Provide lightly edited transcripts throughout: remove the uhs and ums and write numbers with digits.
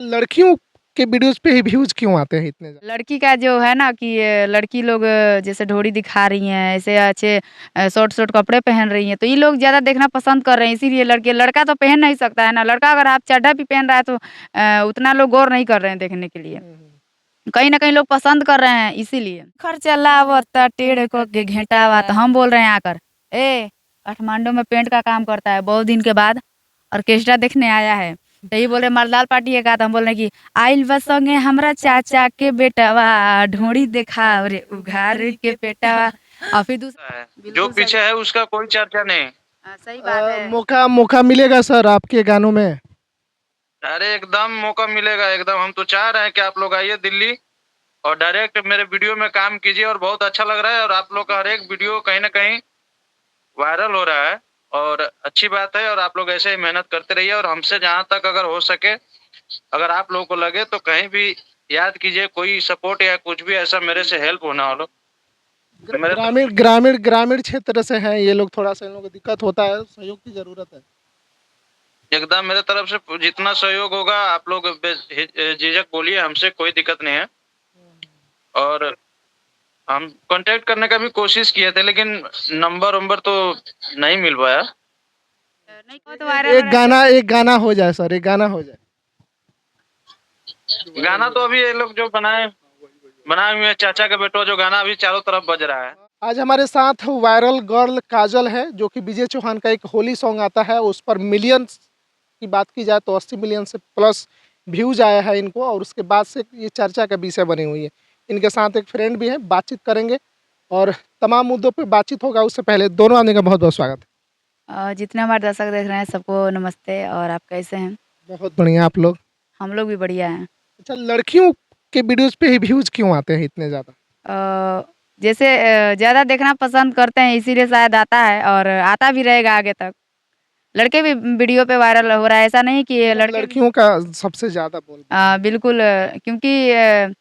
लड़कियों के वीडियोस पे ही व्यूज क्यों आते हैं इतने ज़्यादा? लड़की का जो है ना कि लड़की लोग जैसे ढोरी दिखा रही हैं, ऐसे अच्छे शॉर्ट शॉर्ट कपड़े पहन रही हैं, तो ये लोग ज़्यादा देखना पसंद कर रहे हैं, इसीलिए लड़के लड़का तो पहन नहीं सकता है ना, लड़का अगर हाफ चड्ढा भी पहन रहा है तो उतना लोग गौर नहीं कर रहे हैं देखने के लिए। कहीं न कहीं लोग पसंद कर रहे हैं इसीलिए। खर्चला आवता टेढ़ क के घेंटावा तो हम बोल रहे हैं आकर, "ए काठमांडू में पेंट का काम करता है, बहुत दिन के बाद ऑर्केस्ट्रा देखने आया है।" तो ये बोल रहे मर्दाल पार्टी है का, तो हम बोल रहे हैं कि आइल बा संगे हमरा चाचा के बेटवा ढोरी देखाव रे उघार के पेटवा। और फिर दूसरा है। जो बिल्कुल सही। पीछे है उसका कोई चर्चा नहीं। सही बात है। मौका मौका मिलेगा सर आपके गानों में? अरे एकदम मौका मिलेगा एकदम। हम तो चाह रहे हैं कि आप लोग आइए दिल्ली और डायरेक्ट मेरे वीडियो में काम कीजिए और बहुत अच्छा लग रहा है और आप लोग का हर एक वीडियो कहीं ना कहीं वायरल हो रहा है और अच्छी बात है। और आप लोग ऐसे ही मेहनत करते रहिए और हमसे जहाँ तक अगर हो सके, अगर आप लोगों को लगे तो कहीं भी याद कीजिए, कोई सपोर्ट या कुछ भी ऐसा मेरे से हेल्प होना हो तो मेरे तरफ ग्रामीण ग्रामीण ग्रामीण क्षेत्र से हैं ये लोग, थोड़ा सा इन लोगों को दिक्कत होता है, सहयोग की ज़रूरत है। एकदम मेरे तरफ से जितना सहयोग होगा आप लोग झिझक बोलिए, हमसे कोई दिक्कत नहीं है। और हम कांटेक्ट करने का भी कोशिश किए थे लेकिन नंबर वंबर तो नहीं मिल पाया। नहीं बहुत वायरल हो रहा है। एक गाना हो जाए सर, एक गाना हो जाए। गाना तो अभी ये लोग जो बनाए हुए हैं, चाचा का बेटो, जो गाना अभी चारों तरफ बज रहा है। आज हमारे साथ वायरल गर्ल काजल है, जो कि विजय चौहान का एक होली सॉन्ग आता है, उस पर मिलियंस की बात की जाए तो 80 मिलियन से प्लस व्यूज आया है इनको, और उसके बाद से ये चर्चा का विषय बनी हुई है। इनके साथ एक फ्रेंड भी है, बातचीत करेंगे और तमाम मुद्दों पे बातचीत होगा। उससे पहले दोनों आने का बहुत बहुत स्वागत जितने हमारे दर्शक देख रहे हैं सबको नमस्ते। और आप कैसे हैं? है। बहुत बढ़िया आप लोग। हम लोग भी बढ़िया हैं। अच्छा, लड़कियों के वीडियोस पे ही व्यूज क्यों आते हैं इतने ज़्यादा? अ, जैसे ज़्यादा देखना पसंद करते हैं इसीलिए शायद आता है और आता भी रहेगा आगे तक। लड़के भी वीडियो पे वायरल हो रहा है, ऐसा नहीं कि मतलब लड़के भी। लड़कियों का सबसे ज़्यादा बोल। बिल्कुल क्योंकि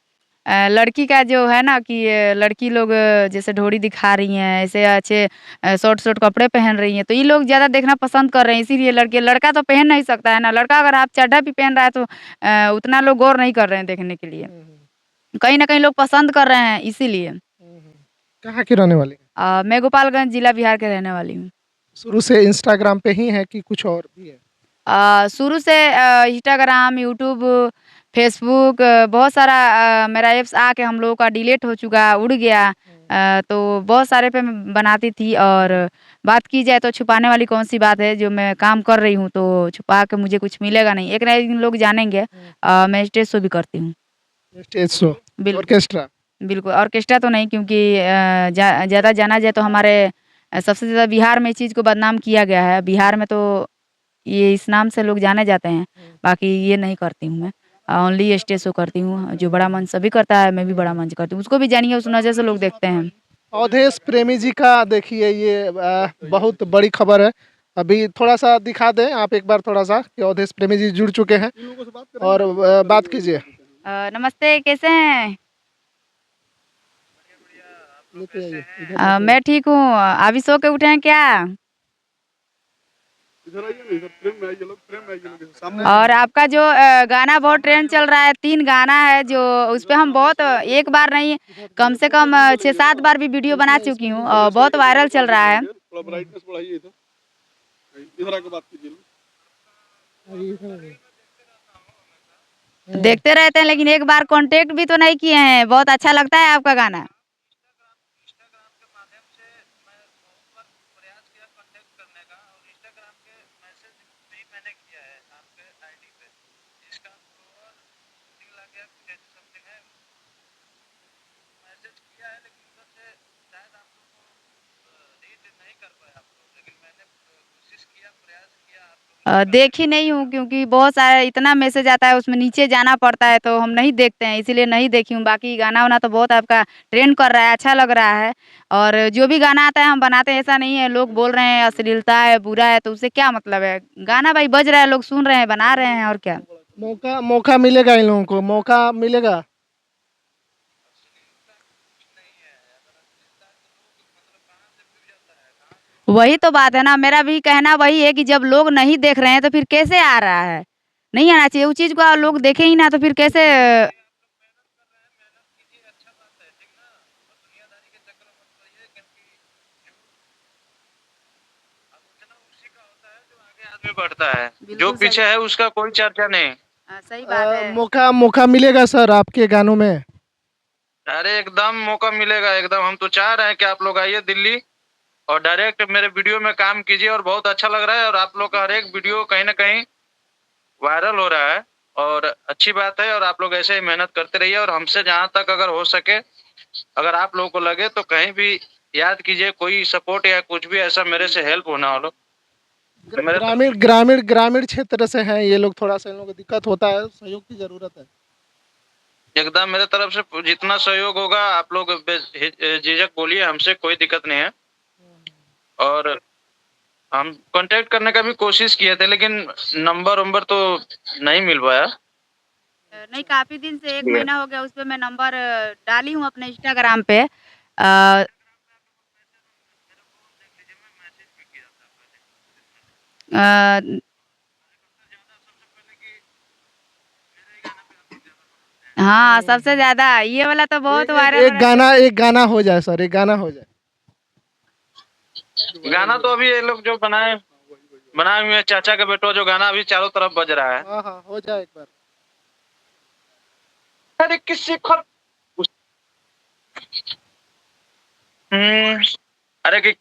लड़की का जो है ना कि लड़की लोग जैसे ढोरी दिखा रही हैं, ऐसे अच्छे शॉर्ट शॉर्ट कपड़े पहन रही हैं, तो ये लोग ज़्यादा देखना पसंद कर रहे हैं इसीलिए लड़के लड़का तो पहन नहीं सकता है ना, लड़का अगर हाफ चड्ढा भी पहन रहा है तो उतना लोग गौर नहीं कर रहे हैं देखने के लिए। कहीं न कहीं लोग पसंद कर रहे हैं इसीलिए। कहाँ की रहने वाली हैं? मैं गोपालगंज जिला बिहार के रहने वाली हूँ। शुरू से इंस्टाग्राम पे ही है कि कुछ और भी है? शुरू से इंस्टाग्राम, यूट्यूब, फेसबुक बहुत सारा मेरा ऐप्स आके हम लोगों का डिलीट हो चुका, उड़ गया। तो बहुत सारे पे मैं बनाती थी और बात की जाए तो छुपाने वाली कौन-सी बात है, जो मैं काम कर रही हूँ तो छुपा के मुझे कुछ मिलेगा नहीं। एक ना एक दिन लोग जानेंगे। मैं स्टेज शो भी करती हूँ। स्टेज शो, बिल्कुल। ऑर्केस्ट्रा। बिल्कुल, ऑर्केस्ट्रा तो नहीं क्योंकि ज़्यादा जाना जाए तो हमारे सबसे ज़्यादा बिहार में इस चीज़ को बदनाम किया गया है। बिहार में तो ये इस नाम से लोग जाने जाते हैं, बाकी ये नहीं करती हूँ मैं। ओनली स्टेज शो करती हूँ, जो बड़ा मंच सभी करता है, मैं भी बड़ा मंच करती हूँ। उसको भी जानिए, उस नज़र से लोग देखते हैं। अवधेश प्रेमी जी का देखिए ये बहुत बड़ी खबर है। अभी थोड़ा-सा दिखा दें आप एक बार थोड़ा-सा कि अवधेश प्रेमी जी जुड़ चुके हैं और बात कीजिए। नमस्ते, कैसे हैं? लेते आइए, इधर लेते आइए। मैं ठीक हूँ। अभी सो के उठे हैं क्या? इधर आइए ना, इधर फ्रेम में आइए, लोग फ्रेम में आइए, लोग सामने। और आपका जो गाना बहुत ट्रेंड चल रहा है, 3 गाना है जो उस पे हम बहुत एक बार नहीं कम से कम 6-7 बार भी वीडियो बना चुकी हूँ और बहुत वायरल चल रहा है। थोड़ा ब्राइटनेस बढ़ाइए इधर। इधर आके बात कीजिए। देखते रहते हैं लेकिन एक बार कांटेक्ट भी तो नहीं किए हैं। बहुत अच्छा लगता है आपका गाना। इंस्टाग्राम के माध्यम से मैं बहुत बार प्रयास किया कांटेक्ट करने का और इंस्टाग्राम के मैसेज भी मैंने किया है आपके आईडी पे, जिसका फॉलोअर 3 लाख या कुछ ऐसे समथिंग है। मैसेज किया है लेकिन उधर से शायद आप लोग को रीड नहीं कर पाए आप लोग, लेकिन मैंने कोशिश किया, प्रयास किया आप लोग। देखी नहीं हूँ क्योंकि बहुत सारा इतना मैसेज आता है उसमें नीचे जाना पड़ता है तो हम नहीं देखते हैं इसीलिए नहीं देखी हूँ। बाकी गाना-वाना तो बहुत आपका ट्रेंड कर रहा है, अच्छा लग रहा है और जो भी गाना आता है हम बनाते हैं, ऐसा नहीं है। लोग बोल रहे हैं अश्लीलता है, बुरा है तो उससे क्या मतलब है? गाना भाई बज रहा है, लोग सुन रहे हैं, बना रहे हैं और क्या। मौका मौका मिलेगा इन लोगों को, मौका मिलेगा। वही तो बात है ना, मेरा भी कहना वही है कि जब लोग नहीं देख रहे हैं तो फिर कैसे आ रहा है? नहीं आना चाहिए। उस चीज़ को लोग देखें ही ना तो फिर कैसे आदमी बढ़ता है, जो बिल्कुल सही पीछे है उसका कोई चर्चा नहीं। सही बात है। मौका मौका मिलेगा सर आपके गानों में? अरे एकदम मौका मिलेगा एकदम, हम तो चाह रहे हैं कि आप लोग आइए दिल्ली और डायरेक्ट मेरे वीडियो में काम कीजिए और बहुत अच्छा लग रहा है और आप लोग का हर एक वीडियो कहीं ना कहीं वायरल हो रहा है और अच्छी बात है। और आप लोग ऐसे ही मेहनत करते रहिए और हमसे जहाँ तक अगर हो सके, अगर आप लोगों को लगे तो कहीं भी याद कीजिए, कोई सपोर्ट या कुछ भी ऐसा मेरे से हेल्प होना हो मेरे ग्रामीण ग्रामीण ग्रामीण क्षेत्र से हैं ये लोग, थोड़ा सा इन लोगों को दिक्कत होता है, सहयोग की जरूरत है। एकदम मेरे तरफ से जितना सहयोग होगा आप लोग झिझक बोलिए, हमसे कोई दिक्कत नहीं है। और हम कांटेक्ट करने का भी कोशिश किए थे लेकिन नंबर वंबर तो नहीं मिल पाया। नहीं काफ़ी दिन से 1 जी। महीना हो गया उस पे मैं नंबर डाली हूँ अपने इंस्टाग्राम पे। अ अ, हाँ, सबसे ज़्यादा ये वाला तो बहुत वायरल हो रहा है। एक गाना हो जाए सर, एक गाना हो जाए। गाना तो अभी ये लोग जो बनाए बनाए हुए हैं, चाचा का बेटो, जो गाना अभी चारों तरफ बज रहा है। हाँ हाँ, हो जाए एक बार। अरे किसी को अरे कि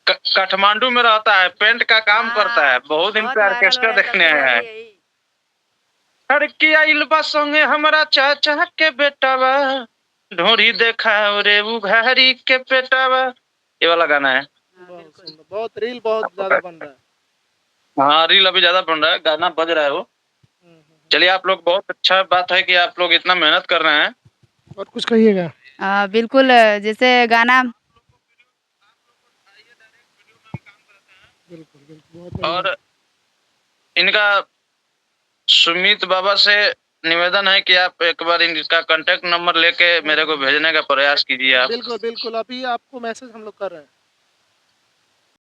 काठमांडू में रहता है, पेंट का काम करता है, बहुत दिन बहुत पे वायरल हो ऑर्केस्ट्रा रहा है देखने सबसे आया ज़्यादा है। यही। अरे की आइल बा संगे हमारा चाचा के बेटावा, ढोरी देखा रे उघारी के पेटावा, ये वाला गाना है। हाँ, बहुत बिल्कुल। सुंदर, बहुत रील बहुत ज्यादा बन रहा है। हाँ, रील अभी ज्यादा बन रहा है, गाना बज रहा है वो। चलिए, आप लोग बहुत अच्छा बात है कि आप लोग इतना मेहनत कर रहे हैं। और कुछ कहिएगा? बिल्कुल जैसे गाना बिल्कुल बिल्कुल, बहुत बढ़िया। और इनका सुमित बाबा से निवेदन है कि आप एक बार इनका कांटेक्ट नंबर लेके मेरे को भेजने का प्रयास कीजिए आप। बिल्कुल बिल्कुल, अभी आपको मैसेज हम लोग कर रहे हैं।